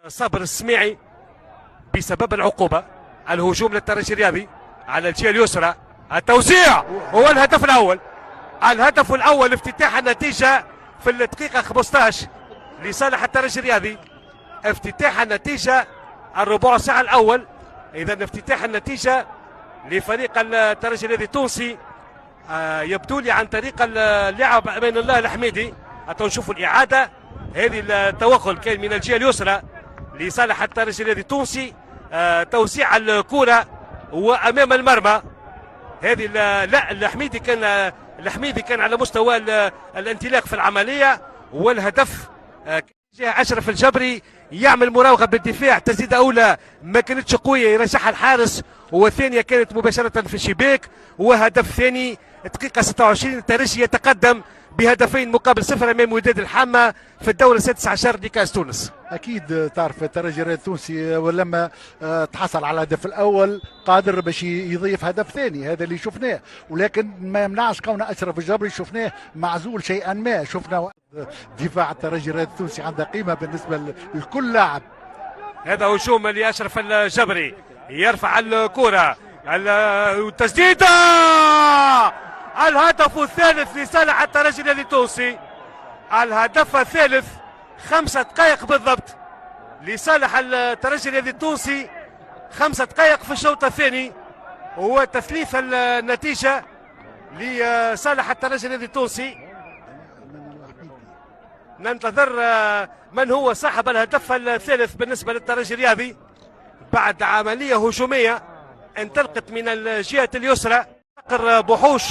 صابر السميعي بسبب العقوبة. الهجوم للترجي الرياضي على الجهة اليسرى، التوزيع هو الهدف الأول. الهدف الأول افتتاح النتيجة في الدقيقة 15 لصالح الترجي الرياضي. افتتاح النتيجة الربع ساعة الأول. إذا افتتاح النتيجة لفريق الترجي الرياضي التونسي يبدو لي عن طريق اللاعب أمان الله الحميدي. نشوفوا الإعادة. هذه التوغل كان من الجهة اليسرى لصالح الترجي الرياضي التونسي. توزيع الكرة وأمام المرمى. هذه لا الحميدي كان على مستوى الانطلاق في العملية. والهدف جاء أشرف الجبري يعمل مراوغة بالدفاع، تسديدة أولى ما كانتش قوية يرشحها الحارس، والثانية كانت مباشرة في الشباك. وهدف ثاني دقيقة 26 الترجي يتقدم بهدفين مقابل صفر امام وداد الحامة في الدورة 16 لكأس تونس. اكيد تعرف الترجي التونسي ولما تحصل على الهدف الاول قادر باش يضيف هدف ثاني، هذا اللي شفناه. ولكن ما يمنعش كون اشرف الجبري شفناه معزول شيئا ما. شفنا دفاع الترجي التونسي عنده قيمه بالنسبه لكل لاعب. هذا هجوم لاشرف الجبري، يرفع الكرة، التسديدة، الهدف الثالث لصالح الترجي التونسي. الهدف الثالث 5 دقائق بالضبط لصالح الترجي التونسي. 5 دقائق في الشوط الثاني وتثليث النتيجة لصالح الترجي التونسي. ننتظر من هو صاحب الهدف الثالث بالنسبة للترجي الرياضي بعد عملية هجومية انطلقت من الجهة اليسرى. صقر بوحوش،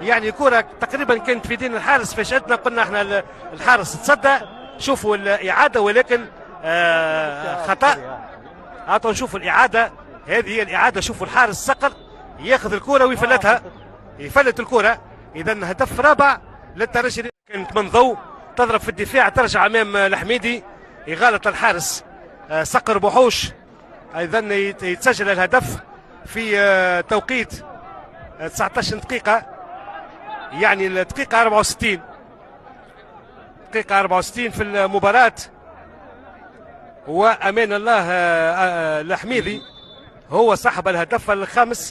يعني كرة تقريبا كانت في دين الحارس، فاجأتنا قلنا احنا الحارس تصدى. شوفوا الإعادة ولكن خطأ. هاتوا نشوفوا الإعادة. هذه هي الإعادة. شوفوا الحارس صقر ياخذ الكرة ويفلتها، يفلت الكرة. إذا هدف رابع للترجي. كانت من ضوء تضرب في الدفاع، ترجع أمام الحميدي، إغالة الحارس صقر بوحوش. أيضا يتسجل الهدف في توقيت 19 دقيقة، يعني الدقيقة 64. دقيقة 64 في المباراة. وأمان الله الحميدي هو صاحب الهدف الخامس.